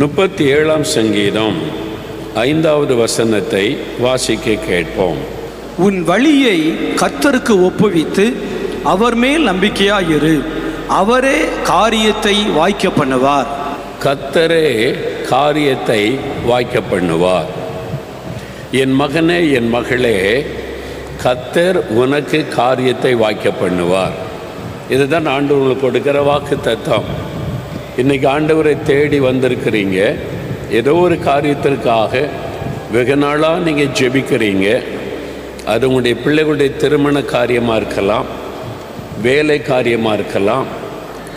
37ஆம் சங்கீதம் 5வது வசனத்தை வாசிக்க கேட்போம். உன் வழியை கர்த்தருக்கு ஒப்புவித்து அவர் மேல் நம்பிக்கையாயிரு, அவரே காரியத்தை வாய்க்க பண்ணுவார். கர்த்தரே காரியத்தை வாய்க்க பண்ணுவார். என் மகனே, என் மகளே, கர்த்தர் உனக்கு காரியத்தை வாய்க்க பண்ணுவார். இதுதான் ஆண்டவர்களுக்கு கொடுக்கிற வாக்கு தத்தம். இன்றைக்கி ஆண்டவரை தேடி வந்திருக்கிறீங்க. ஏதோ ஒரு காரியத்திற்காக வெகு நாளாக நீங்கள் ஜெபிக்கிறீங்க. அது உங்களுடைய பிள்ளைகளுடைய திருமண காரியமாக இருக்கலாம், வேலை காரியமாக இருக்கலாம்,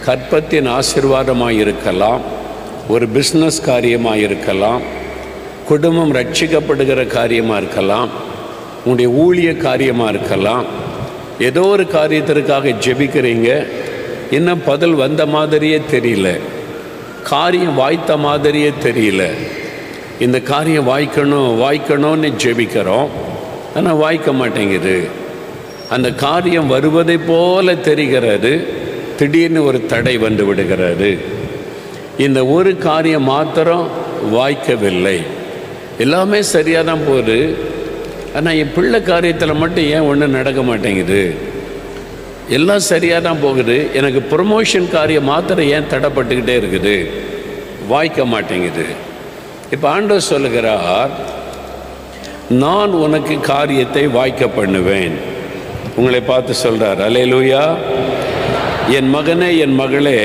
கற்பத்தின் ஆசீர்வாதமாக இருக்கலாம், ஒரு பிஸ்னஸ் காரியமாக இருக்கலாம், குடும்பம் ரட்சிக்கப்படுகிற காரியமாக இருக்கலாம், உங்களுடைய ஊழிய காரியமாக இருக்கலாம். ஏதோ ஒரு காரியத்திற்காக ஜெபிக்கிறீங்க. இன்னும் பதில் வந்த மாதிரியே தெரியல, காரியம் வாய்த்த மாதிரியே தெரியல. இந்த காரியம் வாய்க்கணும்னு ஜெபிக்கிறோம், ஆனால் வாய்க்க மாட்டேங்குது. அந்த காரியம் வருவதை போல தெரிகிறது, திடீர்னு ஒரு தடை வந்து விடுகிறது. இந்த ஒரு காரியம் மாத்திரம் வாய்க்கவில்லை. எல்லாமே சரியாக தான் போகுது, ஆனால் என் பிள்ளை காரியத்தில் மட்டும் ஏன் ஒன்றும் நடக்க மாட்டேங்குது? எல்லாம் சரியாக தான் போகுது, எனக்கு ப்ரொமோஷன் காரியம் மாத்திரம் ஏன் தடைப்பட்டுக்கிட்டே இருக்குது, வாய்க்க மாட்டேங்குது. இப்போ ஆண்டவர் சொல்லுகிறார், நான் உனக்கு காரியத்தை வாய்க்க பண்ணுவேன். உங்களை பார்த்து சொல்கிறார், அல்லேலூயா. என் மகனே, என் மகளே,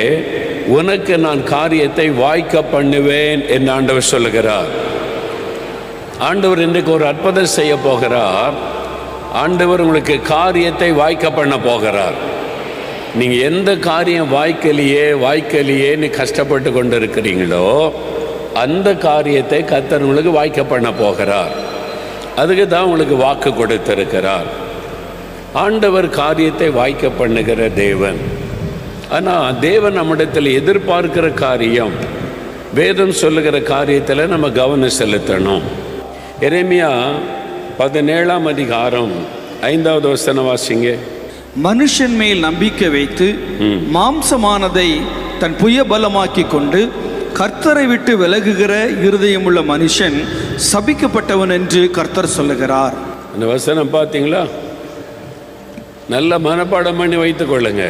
உனக்கு நான் காரியத்தை வாய்க்க பண்ணுவேன் என்று ஆண்டவர் சொல்லுகிறார். ஆண்டவர் இன்றைக்கு ஒரு அற்புதம் செய்ய போகிறார். ஆண்டவர் உங்களுக்கு காரியத்தை வாய்க்க பண்ண போகிறார். நீங்கள் எந்த காரியம் வாய்க்கலையேன்னு கஷ்டப்பட்டு கொண்டு இருக்கிறீங்களோ அந்த காரியத்தை கர்த்தர் உங்களுக்கு வாய்க்க பண்ண போகிறார். அதுக்கு தான் உங்களுக்கு வாக்கு கொடுத்திருக்கிறார். ஆண்டவர் காரியத்தை வாய்க்க பண்ணுகிற தேவன். ஆனால் தேவன் நம்மிடத்தில் எதிர்பார்க்கிற காரியம், வேதம் சொல்லுகிற காரியத்தில் நம்ம கவனம் செலுத்தணும். எரேமியா 17ஆம் அதிகாரம் 5வது வசனம் வாசிங்க. மனுஷன் மேல் நம்பிக்கை வைத்து மாம்சமானதை தன் புய பலமாக்கி கொண்டு கர்த்தரை விட்டு விலகுகிற இருதயமுள்ள மனுஷன் சபிக்கப்பட்டவன் என்று கர்த்தர் சொல்லுகிறார். அந்த வசனம் பார்த்தீங்களா? நல்ல மனப்பாடம் பண்ணி வைத்துக் கொள்ளுங்க.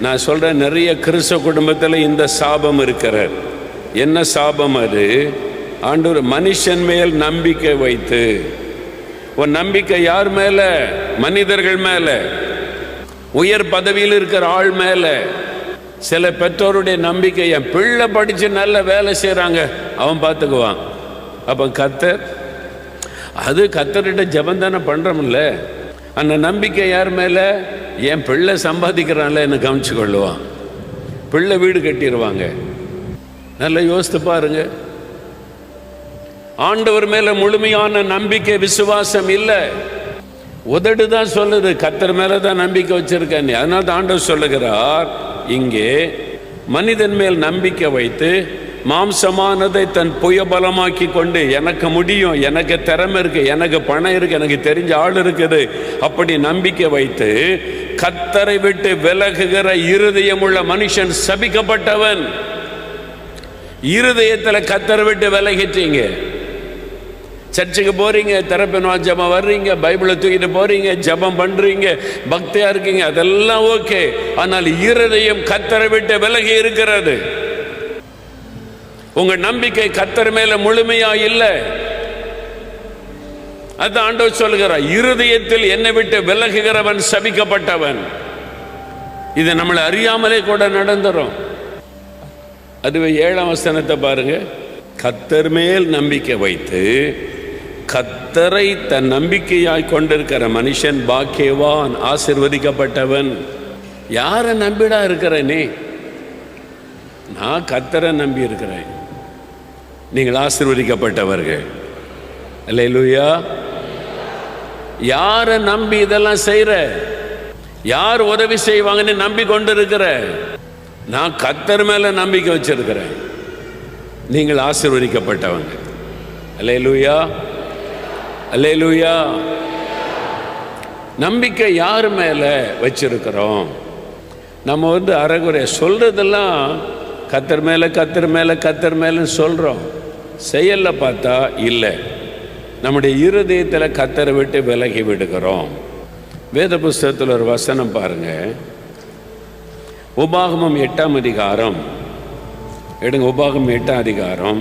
நான் சொல்கிறேன், நிறைய கிறிஸ்தவ குடும்பத்தில் இந்த சாபம் இருக்கிறார். என்ன சாபம் அது? ஆண்டவர் மனுஷன் மேல் நம்பிக்கை வைத்து. உன் நம்பிக்கை யார் மேலே? மனிதர்கள் மேலே, உயர் பதவியில் இருக்கிற ஆள் மேலே. சில பெற்றோருடைய நம்பிக்கை, என் பிள்ளை படித்து நல்ல வேலை செய்கிறாங்க, அவன் பார்த்துக்குவான். அப்போ கர்த்தர், அது கர்த்தர்கிட்ட ஜெபம் தானே பண்ணுறோம்ல. அந்த நம்பிக்கை யார் மேலே? என் பிள்ளை சம்பாதிக்கிறான்ல, என்னை கவனிச்சு கொள்ளுவான், பிள்ளை வீடு கட்டிடுவாங்க. நல்லா யோசித்து பாருங்க. ஆண்டவர் மேல முழுமையான நம்பிக்கை விசுவாசம் இல்லை. உதடு தான் சொல்லுது, கர்த்தர் மேல தான் நம்பிக்கை வச்சிருக்கேன். அதனால தான் ஆண்டவர் சொல்லுகிறார் இங்கே, மனிதன் மேல் நம்பிக்கை வைத்து மாம்சமானதை தன் புயபலமாக்கி கொண்டு, எனக்கு முடியும், எனக்கு திறமை இருக்கு, எனக்கு பணம் இருக்கு, எனக்கு தெரிஞ்ச ஆள் இருக்குது, அப்படி நம்பிக்கை வைத்து கர்த்தரை விட்டு விலகுகிற இருதயமுள்ள மனுஷன் சபிக்கப்பட்டவன். இருதயத்தில் கர்த்தரை விட்டு விலகிட்டீங்க. சர்ச்சுக்கு போறீங்க, தெரப்பின் ஜபம் வர்றீங்க, பைபிளை தூக்கிட்டு போறீங்க, ஜபம் பண்றீங்க, பக்தியா இருக்கீங்க, அதெல்லாம் ஓகே. ஆனால் இருதயம் கர்த்தரை விட்டு விலகி இருக்கிறது. உங்க நம்பிக்கை கர்த்தர் மேல முழுமையா இல்லை. அது ஆண்டவர் சொல்லுகிறார், இருதயத்தில் என்னை விட்டு விலகுகிறவன் சபிக்கப்பட்டவன். இது நம்மளை அறியாமலே கூட நடந்துரும். அதுவே 7ஆம் வசனத்தை பாருங்க. கர்த்தர் மேல் நம்பிக்கை வைத்து கர்த்தரை தன் நம்பிக்கையாய் கொண்டிருக்கிற மனுஷன் பாக்கியவான், ஆசீர்வதிக்கப்பட்டவன். யாரை நம்பிடா இருக்கிற நீ? நான் கர்த்தரை நம்பி இருக்கிறேன். நீங்கள் ஆசீர்வதிக்கப்பட்டவர்கள். அல்லேலூயா. யாரை நம்பி இதெல்லாம் செய்யற? யார் உதவி செய்வாங்கன்னு நம்பி கொண்டு இருக்கிற? நான் கர்த்தர் மேல நம்பிக்கை வச்சிருக்கிறேன். நீங்கள் ஆசீர்வதிக்கப்பட்டவங்க. அல்லேலூயா, அல்லேலூயா. நம்பிக்கை யார் மேல வச்சிருக்கிறோம்? நம்ம அறகுறை சொல்றதெல்லாம் கத்தர் மேலே கத்தர் மேலே கத்தர் மேலேன்னு சொல்கிறோம், செயலில் பார்த்தா இல்லை. நம்முடைய இருதயத்தில் கத்தரை விட்டு விலகி விடுகிறோம். வேத புஸ்தகத்தில் ஒரு வசனம் பாருங்க, உபாகமம் 8ஆம் அதிகாரம் எடுங்க. உபாகமம் 8ஆம் அதிகாரம்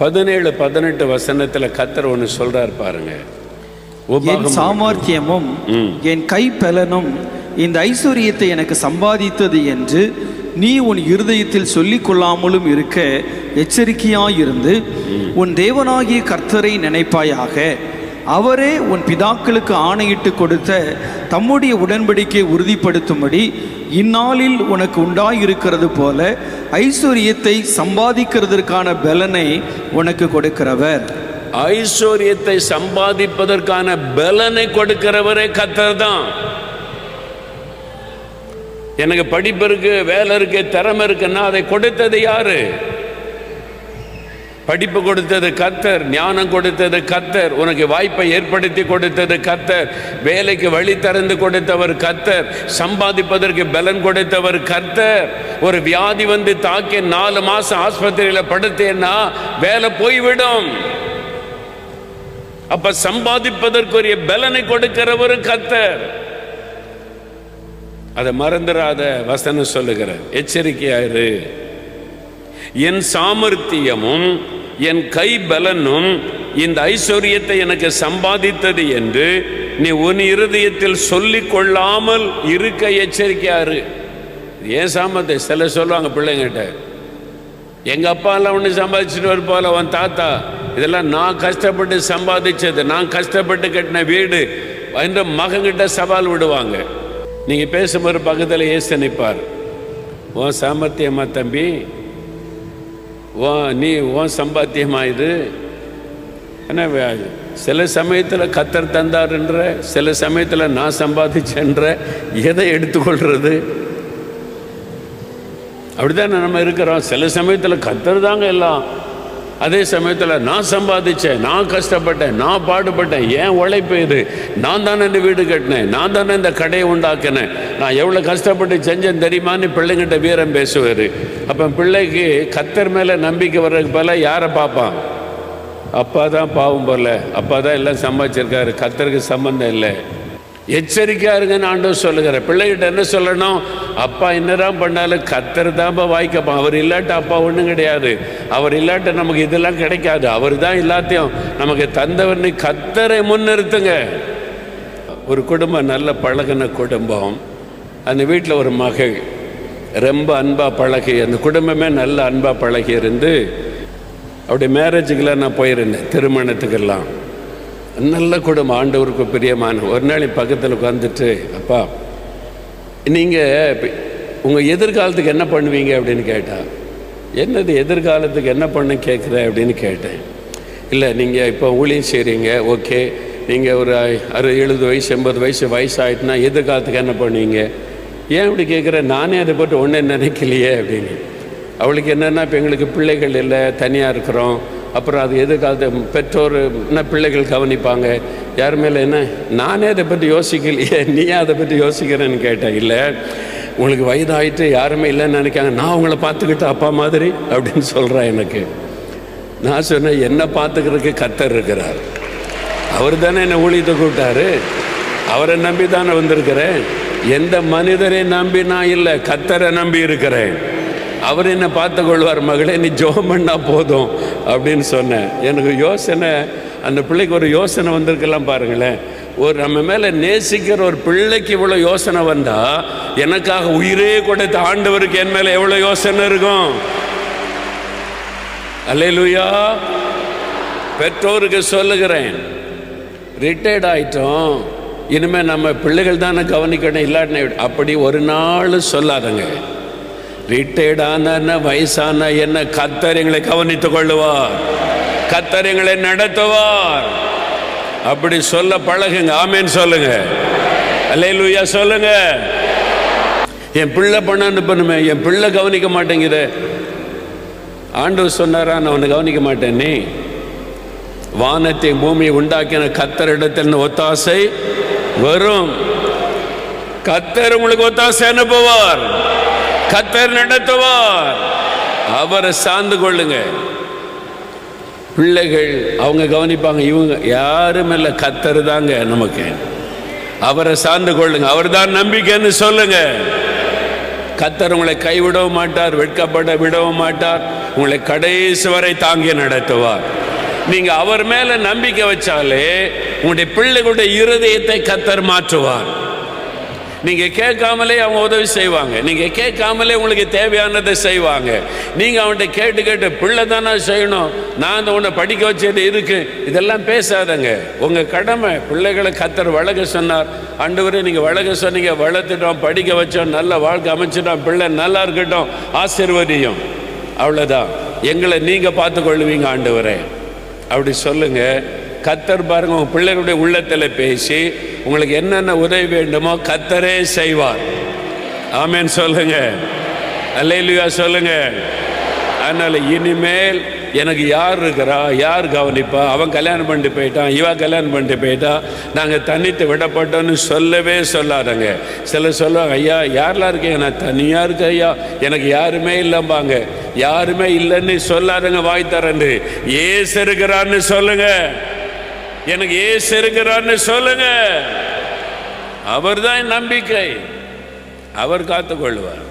17-18 வசனத்தில் கத்தர் ஒன்று சொல்றார் பாருங்க. என் சாமர்த்தியமும் என் கைப்பலனும் இந்த ஐஸ்வர்யத்தை எனக்கு சம்பாதித்தது என்று நீ உன் இருதயத்தில் சொல்லிக் கொள்ளாமலும் இருக்க எச்சரிக்கையாயிருந்து உன் தேவனாகிய கர்த்தரை நினைப்பாயாக. அவரே உன் பிதாக்களுக்கு ஆணையிட்டு கொடுத்த தம்முடைய உடன்படிக்கையை உறுதிப்படுத்தும்படி இந்நாளில் உனக்கு உண்டாயிருக்கிறது போல ஐஸ்வர்யத்தை சம்பாதிக்கிறதற்கான பலனை உனக்கு கொடுக்கிறவர். ஐஸ்வர்யத்தை சம்பாதிப்பதற்கான பலனை கொடுக்கிறவரே கர்த்தர் தான். எனக்கு படிப்பு இருக்கு, வேலை இருக்கு, திறமை இருக்குன்னா அதை கொடுத்தது யாரு? படிப்பு கொடுத்தது கர்த்தர், ஞானம் கொடுத்தது கர்த்தர், உனக்கு வாய்ப்பை ஏற்படுத்தி கொடுத்தது கர்த்தர், வேலைக்கு வழி திறந்து கொடுத்தவர் கர்த்தர், சம்பாதிப்பதற்கு பலன் கொடுத்தவர் கர்த்தர். ஒரு வியாதி வந்து தாக்கி 4 மாசம் ஆஸ்பத்திரியில் படுத்தேன்னா வேலை போய்விடும். அப்ப சம்பாதிப்பதற்குரிய பலனை கொடுக்கிறவர் கர்த்தர். அதை மறந்துடாத வசனம் சொல்லுகிற, எச்சரிக்கையாயிரு. என் சாமர்த்தியமும் என் கை பலனும் இந்த ஐஸ்வர்யத்தை எனக்கு சம்பாதித்தது என்று நீ உன் இருதயத்தில் சொல்லிக் கொள்ளாமல் இருக்க எச்சரிக்கையாரு. ஏன் சாமர்த்திய சில சொல்லுவாங்க பிள்ளைங்கிட்ட, எங்க அப்பா எல்லாம் ஒன்று சம்பாதிச்சுட்டு வருப்பால, அவன் தாத்தா இதெல்லாம் நான் கஷ்டப்பட்டு சம்பாதிச்சது, நான் கஷ்டப்பட்டு கட்டின வீடு என்ற மகன்கிட்ட சவால் விடுவாங்க. நீங்க பேசும்போது பக்கத்தில் ஏசு நிற்பார். உன் சாமர்த்தியமா தம்பி, நீ உன் சம்பாத்தியமா இது? என்ன சில சமயத்தில் கத்தர் தந்தார்ன்ற, சில சமயத்தில் நான் சம்பாதிச்சேன்ற, எதை எடுத்துக்கொள்றது? அப்படிதான் நம்ம இருக்கிறோம். சில சமயத்தில் கத்தர் தாங்க எல்லாம், அதே சமயத்தில் நான் சம்பாதிச்சேன், நான் கஷ்டப்பட்டேன், நான் பாடுபட்டேன், ஏன் உழைப்பு இது, நான் தானே இந்த வீடு கட்டினேன், நான் தானே இந்த கடையை உண்டாக்கினேன், நான் எவ்வளோ கஷ்டப்பட்டு செஞ்சேன் தெரியுமான்னு பிள்ளைங்கிட்ட வீரம் பேசுவார். அப்போ பிள்ளைக்கு கத்தர் மேலே நம்பிக்கை வர்றதுக்கு போல யாரை பார்ப்பான்? அப்பா தான் பாவம் போல, அப்பா தான் எல்லாம் சம்பாதிச்சிருக்காரு, கத்தருக்கு சம்பந்தம் இல்லை. எச்சரிக்கையா இருங்கன்னு ஆண்டவர் சொல்லுகிற. பிள்ளைகிட்ட என்ன சொல்லணும்? அப்பா என்னதான் பண்ணாலும் கத்தர் தான் வாய்க்கப்பான். அவர் இல்லாட்ட அப்பா ஒன்றும் கிடையாது, அவர் இல்லாட்ட நமக்கு இதெல்லாம் கிடைக்காது, அவர் தான் எல்லாத்தையும் நமக்கு தந்தவர்னு கத்தரை முன்னிறுத்துங்க. ஒரு குடும்பம் நல்ல பழகின குடும்பம், அந்த வீட்டில் ஒரு மகள் ரொம்ப அன்பா பழகி, அந்த குடும்பமே நல்ல அன்பா பழகி இருந்து, அப்படி மேரேஜுக்கெல்லாம் நான் போயிருந்தேன், திருமணத்துக்கெல்லாம். நல்ல குடும்பம், ஆண்டவருக்கு பிரியமான. ஒரு நாள் பக்கத்தில் உட்காந்துட்டு, அப்பா நீங்கள் உங்கள் எதிர்காலத்துக்கு என்ன பண்ணுவீங்க அப்படின்னு கேட்டா. என்னது எதிர்காலத்துக்கு என்ன பண்ண கேட்குற அப்படின்னு கேட்டேன். இல்லை நீங்கள் இப்போ ஊழியம் செய்கிறீங்க, ஓகே, நீங்கள் ஒரு 70 வயசு 80 வயசு ஆகிட்டுனா எதிர்காலத்துக்கு என்ன பண்ணுவீங்க? ஏன் இப்படி கேட்குற? நானே அதை பற்றி ஒன்றும் நினைக்கலையே அப்படின்னு. அவளுக்கு என்னென்னா, இப்போ எங்களுக்கு பிள்ளைகள் இல்லை, தனியாக இருக்கிறோம், அப்புறம் அது எதிர்காலத்தை பெற்றோர் என்ன பிள்ளைகள் கவனிப்பாங்க, யார் மேலே என்ன, நானே அதை பற்றி யோசிக்கலையே, நீ அதை பற்றி யோசிக்கிறேன்னு கேட்டேன். இல்லை, உங்களுக்கு வயதாகிட்டு யாருமே இல்லைன்னு நினைக்காங்க, நான் உங்களை பார்த்துக்கிட்டு அப்பா மாதிரி அப்படின்னு சொல்கிறேன் எனக்கு. நான் சொன்னேன், என்ன பார்த்துக்கிறதுக்கு கர்த்தர் இருக்கிறார், அவர் தானே என்னை ஊழியத்தை கூப்பிட்டாரு, அவரை நம்பி தானே வந்திருக்கிறேன். எந்த மனிதரை நம்பி நான் இல்லை, கர்த்தரை நம்பி இருக்கிறேன். அவர் என்ன பார்த்து கொள்வார், மகளே நீ ஜெபம் பண்ணா போதும் அப்படின்னு சொன்னேன். எனக்கு யோசனை, அந்த பிள்ளைக்கு ஒரு யோசனை வந்திருக்கலாம் பாருங்களேன். ஒரு நம்ம மேலே நேசிக்கிற ஒரு பிள்ளைக்கு இவ்வளோ யோசனை வந்தா, எனக்காக உயிரே கொடுத்த ஆண்டவருக்கு என் மேலே எவ்வளோ யோசனை இருக்கும். அல்லேலூயா. பெற்றோருக்கு சொல்லுகிறேன், ரிட்டையர்ட் ஆயிட்டோம், இனிமேல் நம்ம பிள்ளைகள் தானே கவனிக்கணும், இல்லாட்டின அப்படி ஒரு நாள் சொல்லாதங்க. ரிட்டையர்டான வயசான என்ன, கர்த்தர் எங்களை கவனித்துக் கொள்ளுவார், கர்த்தர் எங்களை நடத்துவார். அப்படி சொல்ல பழகுங்க. ஆமேன் சொல்லுங்க, அல்லேலூயா சொல்லுங்க. என் பிள்ளை பண்ணான்னு பண்ணுமே, என் பிள்ளை கவனிக்க மாட்டேங்குது. ஆண்டவர் சொன்னாரா, நான் உன்னை கவனிக்க மாட்டேன். நீ வானத்தை பூமியை உண்டாக்கின கர்த்தரிடத்தில் ஒத்தாசை வரும். கர்த்தர் உங்களுக்கு ஒத்தாசை அனுப்புவார், கர்த்தர் நடத்துவார். அவரை சார்ந்து கொள்ளுங்க. பிள்ளைகள் அவங்க கவனிப்பாங்க, இவங்க யாரும் இல்லை, கர்த்தர் தாங்க நமக்கு. அவரை சார்ந்து கொள்ளுங்க, அவர் தான் நம்பிக்கைன்னு சொல்லுங்க. கர்த்தர் உங்களை கைவிடவும் மாட்டார், வெட்கப்பட விடவும் மாட்டார், உங்களை கடைசி வரை தாங்கி நடத்துவார். நீங்க அவர் மேல நம்பிக்கை வச்சாலே உங்களுடைய பிள்ளைகளுடைய இருதயத்தை கர்த்தர் மாற்றுவார். நீங்க கேட்காமலே அவங்க உதவி செய்வாங்க, நீங்க கேட்காமலே உங்களுக்கு தேவையானதை செய்வாங்க. நீங்க அவன்கிட்ட கேட்டு கேட்டு பிள்ளை தானே செய்யணும், நான் அந்த உன்னை படிக்க வச்சது இருக்கு, இதெல்லாம் பேசாதங்க. உங்க கடமை பிள்ளைகளை கர்த்தர் வளர்க்க சொன்னார். ஆண்டவரே நீங்க வளர்க்க சொன்னீங்க, வளர்த்துட்டோம், படிக்க வச்சோம், நல்ல வாழ்க்கை அமைச்சிட்டோம், பிள்ளை நல்லா இருக்கட்டும், ஆசீர்வதியும், அவ்வளவுதான். எங்களை நீங்க பார்த்து கொள்ளுவீங்க ஆண்டவரே, அப்படி சொல்லுங்க. கர்த்தர் பாருங்க உங்க பிள்ளைகளுடைய உள்ளத்தில் பேசி உங்களுக்கு என்னென்ன உதவி வேண்டுமோ கர்த்தரே செய்வார். ஆமென் சொல்லுங்க, அல்லேலூயா சொல்லுங்க. அதனால இனிமேல் எனக்கு யார் இருக்கிறா, யார் கவனிப்பா, அவன் கல்யாணம் பண்ணிட்டு போயிட்டான், இவன் கல்யாணம் பண்ணிட்டு போயிட்டான், நாங்கள் தனித்து விடப்பட்டோன்னு சொல்லவே சொல்லாதங்க. சிலர் சொல்லுவாங்க, ஐயா யாரெல்லாம் இருக்கீங்க, நான் தனியாக இருக்க ஐயா, எனக்கு யாருமே இல்லைம்பாங்க. யாருமே இல்லைன்னு சொல்லாதங்க, வாய் தரண்டு. ஏசு இருக்கிறான்னு சொல்லுங்க, எனக்கு ஏசு இருக்கிறான்னு சொல்லுங்க. அவர் தான் என் நம்பிக்கை, அவர் காத்துக்கொள்வார்.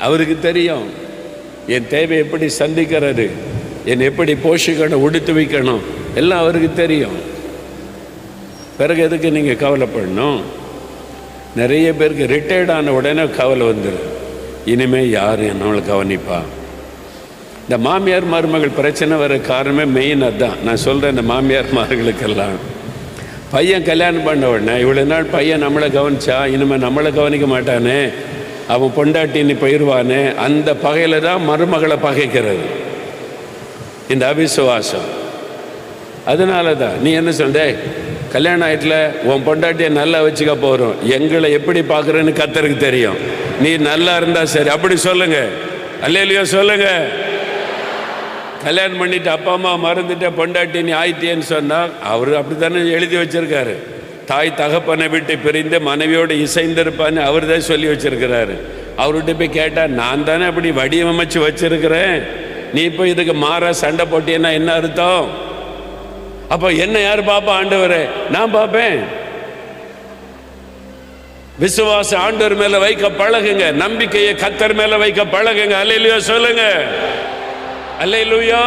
அவருக்கு தெரியும் என் தேவை எப்படி சந்திக்கிறது, என் எப்படி போஷிக்கணும், உடுத்து வைக்கணும், எல்லாம் அவருக்கு தெரியும். பிறகு எதுக்கு நீங்கள் கவலைப்படணும்? நிறைய பேருக்கு ரிட்டையர்ட் ஆன உடனே கவலை வந்துடும், இனிமேல் யார் என்னவளை கவனிப்பா. இந்த மாமியார் மருமகள் பிரச்சனை வர காரணமே மெயின் அதுதான். நான் சொல்கிறேன், இந்த மாமியார் மருமகளுக்கெல்லாம் பையன் கல்யாணம் பண்ண உடனே இவ்வளோ நாள் பையன் நம்மளை கவனிச்சா, இனிமேல் நம்மளை கவனிக்க மாட்டானே, அவன் பொண்டாட்டின்னு போயிடுவானே, அந்த பகையில் தான் மருமகளை பகைக்கிறது இந்த அவிசுவாசம். அதனால தான் நீ என்ன சொல்ற, கல்யாணம் ஆயிட்டுல உன் பொண்டாட்டியை நல்லா வச்சுக்க போகிறோம், எங்களை எப்படி பார்க்குறேன்னு கர்த்தருக்கு தெரியும், நீ நல்லா இருந்தா சரி, அப்படி சொல்லுங்க. அல்லேலூயா சொல்லுங்க. கல்யாணம் பண்ணிட்டு அப்பா அம்மா மறந்துட்ட பொண்டாட்டி நீ ஆயிட்டேன்னு சொன்னால் அவர் அப்படி தானே எழுதி வச்சிருக்காரு. தாய் தகப்பனை விட்டு பிரிந்து மனைவியோடு இசைந்திருப்பான்னு அவர் தான் சொல்லி வச்சிருக்கிறாரு. அவர்கிட்ட போய் கேட்டால் நான் தானே அப்படி வடிவமைச்சு வச்சிருக்கிறேன், நீ இப்போ இதுக்கு மாற சண்டை போட்டீன்னா என்ன அர்த்தம்? அப்போ என்ன யார் பாப்பா? ஆண்டவரே நான் பார்ப்பேன். விசுவாசம் ஆண்டவர் மேல வைக்க பழகுங்க, நம்பிக்கையை கர்த்தர் மேல வைக்க பழகுங்க. அல்லேலூயா சொல்லுங்க, அல்லேலூயா.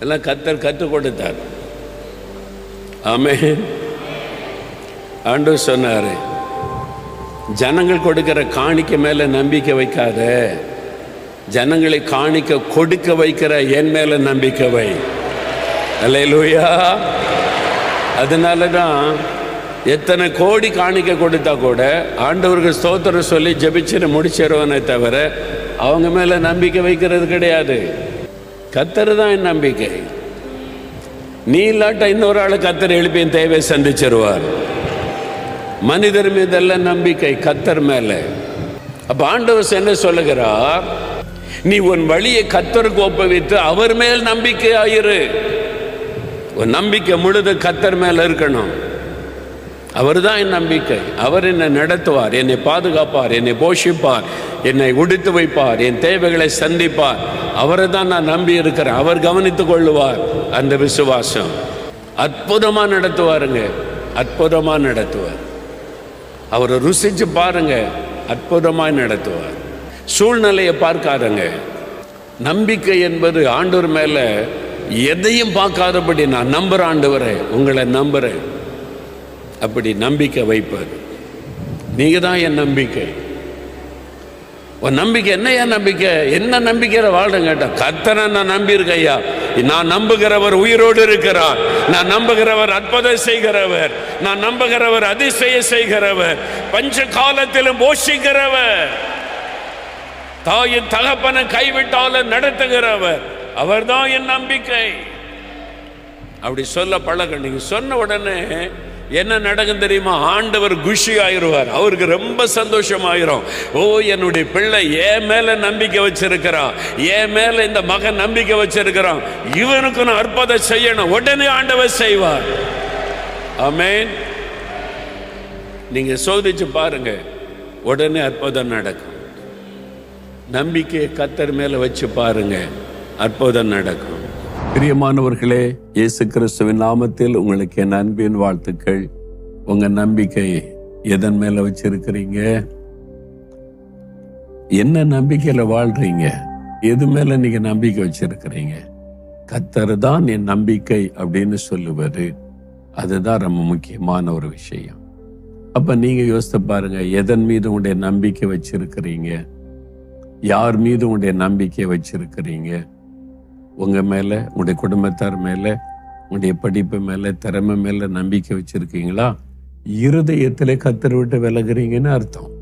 எல்லாம் கர்த்தர் கற்றுக் கொடுத்தார். ஆமென். ஆண்டவர் சொன்னாரு, ஜனங்கள் கொடுக்கிற காணிக்க மேல நம்பிக்கை வைக்காத, ஜனங்களை காணிக்க கொடுக்க வைக்கிற என் மேல நம்பிக்கை வை. அல்லேலூயா. அதனால தான் எத்தனை கோடி காணிக்க கொடுத்தா கூட ஆண்டவருக்கு ஸ்தோத்திரம் சொல்லி ஜெபிச்சுன்னு முடிச்சிருவனே தவிர அவங்க மேல நம்பிக்கை வைக்கிறது கிடையாது. கர்த்தர் தான் என் நம்பிக்கை. நீ இல்லாட்டா இன்னொரு ஆளு கர்த்தர் எழுப்பி என் தேவை சந்திச்சிருவார். மனிதர் மீதெல்லாம் நம்பிக்கை, கர்த்தர் மேல. அப்ப ஆண்டவர் என்ன சொல்லுகிறார், நீ உன் வழியை கர்த்தருக்கு ஒப்புவித்து அவர் மேல் நம்பிக்கை ஆயிரு. உன் நம்பிக்கை முழுது கர்த்தர் மேல இருக்கணும். அவர் தான் என் நம்பிக்கை. அவர் என்னை நடத்துவார், என்னை பாதுகாப்பார், என்னை போஷிப்பார், என்னை உடுத்து வைப்பார், என் தேவைகளை சந்திப்பார். அவரை தான் நான் நம்பி இருக்கிறேன். அவர் கவனித்துக் கொள்ளுவார். அந்த விசுவாசம் அற்புதமா நடத்துவாருங்க, அற்புதமா நடத்துவார். அவரை ருசிச்சு பாருங்க, அற்புதமா நடத்துவார். சூழ்நிலையை பார்க்காதங்க. நம்பிக்கை என்பது ஆண்டவர் மேல எதையும் பார்க்காதபடி நான் நம்புறேன், ஆண்டவரே உங்களை நம்புறேன், அப்படி நம்பிக்கை வைப்பார். நீங்க தான் என் நம்பிக்கை. உன் நம்பிக்கை என்ன? என் நம்பிக்கை என்ன? நம்பிக்கையில வாழ்றேன் கேட்டா, கர்த்தரை நான் நம்பி இருக்கேன் ஐயா. நான் நம்புகிறவர் உயிரோடு இருக்கிறார், நான் நம்புகிறவர் அற்புதம் செய்கிறவர், நான் நம்புகிறவர் அதிசய செய்கிறவர், பஞ்ச காலத்திலும் போஷிக்கிறவர், தாயின் தகப்பனை கைவிட்டாலும் நடத்துகிறவர். அவர் தான் என் நம்பிக்கை. அப்படி சொல்ல பழக. நீங்க சொன்ன உடனே என்ன நடக்கும் தெரியுமா? ஆண்டவர் குஷி ஆயிடுவார். அவருக்கு ரொம்ப சந்தோஷமாயிரும். ஓ, என்னுடைய பிள்ளை என் மேல நம்பிக்கை வச்சிருக்கிறான், என் மேல இந்த மகன் நம்பிக்கை வச்சிருக்கிறான், இவனுக்கு நான் அற்புதம் செய்யணும். உடனே ஆண்டவர் செய்வார். ஆமென். நீங்க சோதிச்சு பாருங்க, உடனே அற்புதம் நடக்கும். நம்பிக்கையை கர்த்தர் மேல வச்சு பாருங்க, அற்புதம் நடக்கும். பிரியமானவர்களே, இயேசு கிறிஸ்துவின் நாமத்தில் உங்களுக்கு என் அன்பின் வாழ்த்துக்கள். உங்க நம்பிக்கை எதன் மேல வச்சிருக்கிறீங்க? என்ன நம்பிக்கையில வாழ்றீங்க? எது மேல நீங்க நம்பிக்கை வச்சிருக்கிறீங்க? கர்த்தர் தான் என் நம்பிக்கை அப்படின்னு சொல்லுவாரு. அதுதான் ரொம்ப முக்கியமான ஒரு விஷயம். அப்ப நீங்க யோசித்து பாருங்க, எதன் மீது உங்களுடைய நம்பிக்கை வச்சிருக்கிறீங்க? யார் மீது உங்களுடைய நம்பிக்கை வச்சிருக்கிறீங்க? உங்க மேல, உங்களுடைய குடும்பத்தார் மேல, உங்களுடைய படிப்பு மேல, திறமை மேல நம்பிக்கை வச்சிருக்கீங்களா? இருதயத்திலே கர்த்தரை விட்டு விலகுறீங்கன்னு அர்த்தம்.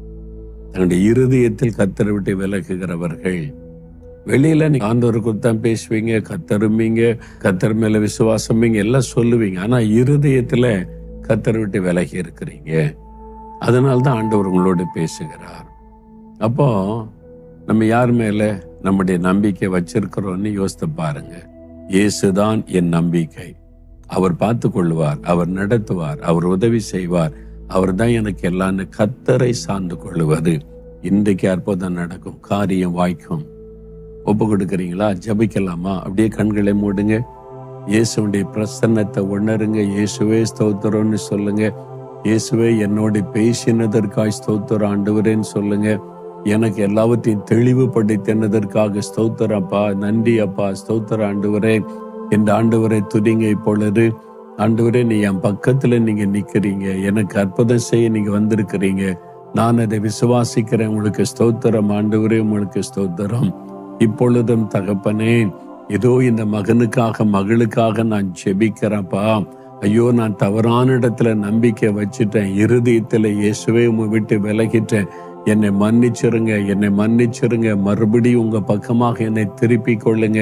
தன்னுடைய இருதயத்தில் கர்த்தரை விட்டு விலகுகிறவர்கள் வெளியில நீங்க ஆண்டவருக்கு தான் பேசுவீங்க, கர்த்தரும்பீங்க, கர்த்தர் மேல விசுவாசம்பீங்க, எல்லாம் சொல்லுவீங்க. ஆனா இருதயத்துல கர்த்தரை விட்டு விலகி இருக்கிறீங்க. அதனால்தான் ஆண்டவர் உங்களோடு பேசுகிறார். அப்போ நம்ம யார் மேல நம்முடைய நம்பிக்கை வச்சிருக்கிறோம்னு யோசித்து பாருங்க. இயேசுதான் என் நம்பிக்கை. அவர் பார்த்து கொள்வார், அவர் நடத்துவார், அவர் உதவி செய்வார், அவர் தான் எனக்கு எல்லான்னு கர்த்தரை சார்ந்து கொள்வது. இன்றைக்கு அற்புதம் நடக்கும், காரியம் வாய்க்கும். ஒப்பு கொடுக்குறீங்களா? ஜபிக்கலாமா? அப்படியே கண்களை மூடுங்க. இயேசுடைய பிரசன்னத்தை உணருங்க. இயேசுவே ஸ்தோத்திரம்னு சொல்லுங்க. இயேசுவே என்னோட பேசினதற்காக ஸ்தோத்திரம் ஆண்டவரேன்னு சொல்லுங்க. எனக்கு எல்லாவற்றையும் தெளிவுபடுத்தினதற்காக ஸ்தோத்திரம் அப்பா, நன்றி அப்பா, ஸ்தோத்திரம் ஆண்டவரே என்ற ஆண்டவரை துதிங்க. இப்பொழுது ஆண்டவரே, நீ என் பக்கத்துல நீங்க நிக்கிறீங்க, எனக்கு அற்புதம் செய்ய நீங்க வந்திருக்கிறீங்க, நான் அதை விசுவாசிக்கிறேன். உங்களுக்கு ஸ்தோத்திரம் ஆண்டவரே, உங்களுக்கு ஸ்தோத்திரம். இப்பொழுதும் தகப்பனே, ஏதோ இந்த மகனுக்காக மகளுக்காக நான் ஜெபிக்கிறேன்ப்பா. ஐயோ, நான் தவறான இடத்துல நம்பிக்கை வச்சுட்டேன், இருதயத்துல இயேசுவே உம்மை விட்டு விலகிட்டேன், என்னை மன்னிச்சிருங்க, என்னை மன்னிச்சிருங்க, மறுபடியும் உங்க பக்கமாக என்னை திருப்பி கொள்ளுங்க.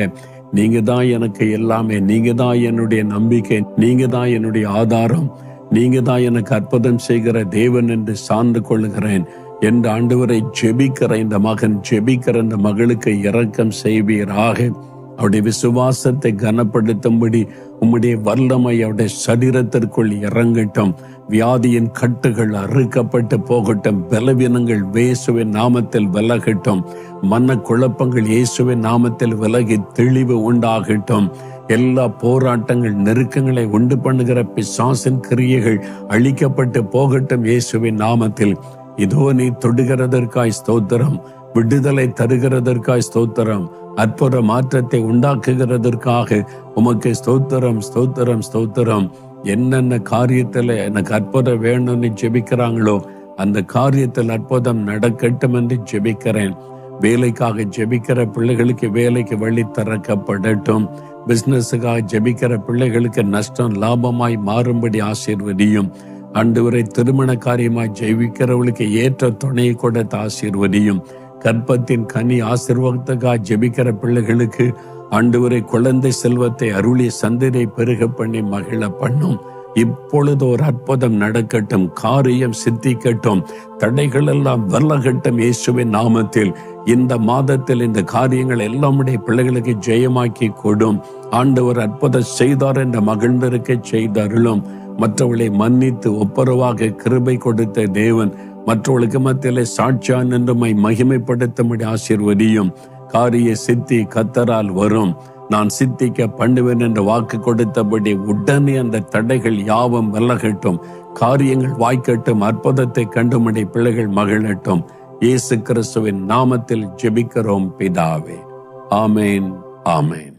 நீங்க தான் எனக்கு எல்லாமே, நீங்க தான் என்னுடைய நம்பிக்கை, நீங்க தான் என்னுடைய ஆதாரம், நீங்க தான் எனக்கு அற்புதம் செய்கிற தேவன் என்று சார்ந்து கொள்கிறேன் என்று ஆண்டவரை ஜெபிக்கிற இந்த மகன், ஜெபிக்கிற இந்த மகளுக்கு இரக்கம் செய்வீராக. அவருடைய விசுவாசத்தை கனப்படுத்தும்படி உம்முடைய வல்லமை அவருடைய சரீரத்திற்குள் இறங்கட்டும். வியாதியின் கட்டுகள் அறுக்கப்பட்டு போகட்டும். பலவீனங்கள் இயேசுவின் நாமத்தில் விலகட்டும். மன குழப்பங்கள் இயேசுவின் நாமத்தில் விலகி தெளிவு உண்டாகட்டும். எல்லா போராட்டங்கள், நெருக்கங்களை உண்டு பண்ணுகிற பிசாசின் கிரியைகள் அழிக்கப்பட்டு போகட்டும் இயேசுவின் நாமத்தில். இதோ நீ தொடுகிறதற்காய் ஸ்தோத்திரம், விடுதலை தருகிறதற்காய் ஸ்தோத்திரம், அற்புத மாற்றத்தை உண்டாக்குகிறதற்காக உமக்கு ஸ்தோத்திரம், ஸ்தோத்திரம், ஸ்தோத்திரம். என்னென்ன காரியத்துல எனக்கு அற்புதம் வேணும்னு ஜெபிக்கிறாங்களோ அந்த காரியத்தில் அற்புதம் நடக்கட்டும் என்று ஜெபிக்கிறேன். வேலைக்காக ஜெபிக்கிற பிள்ளைகளுக்கு வேலைக்கு வழி திறக்கப்படட்டும். பிசினஸுக்காக ஜெபிக்கிற பிள்ளைகளுக்கு நஷ்டம் லாபமாய் மாறும்படி ஆசீர்வதியும். ஆண்டவரை திருமண காரியமாய் ஜெபிக்கிறவர்களுக்கு ஏற்ற துணையை கொடுத்து ஆசீர்வதியும். கற்பத்தின் கனி ஆசீர்வாதத்துக்காக ஜெபிக்கிற பிள்ளைகளுக்கு ஆண்டவரை குழந்தை செல்வத்தை அருளிய சந்ததியை பெருக பண்ணி மகிழ பண்ணும். இப்பொழுது ஒரு அற்புதம் நடக்கட்டும், காரியம் சித்திக்கட்டும், தடைகள் எல்லாம் விலகட்டும் இயேசுவின் நாமத்தில். இந்த மாதத்தில் இந்த காரியங்கள் எல்லாமுடைய பிள்ளைகளுக்கு ஜெயமாக்கி கொடும். ஆண்டவர் அற்புதம் செய்தார் என்ற மகிழ்ந்திருக்க செய்தருளும். மற்றவர்களை மன்னித்து ஒப்புரவாக கிருபை கொடுத்த தேவன் மற்றவர்களுக்கு மத்தியிலே சாட்சியான் என்றுமை மகிமைப்படுத்தும்படி ஆசீர்வதியும். காரிய சித்தி கர்த்தரால் வரும். நான் சித்திக்க பண்ணுவேன் என்று வாக்கு கொடுத்தபடி உடனே அந்த தடைகள் யாவும் விலகட்டும், காரியங்கள் வாய்க்கட்டும், அற்புதத்தை கண்டுமடி பிள்ளைகள் மகிழட்டும். இயேசு கிறிஸ்துவின் நாமத்தில் ஜெபிக்கிறோம் பிதாவே. ஆமேன், ஆமேன்.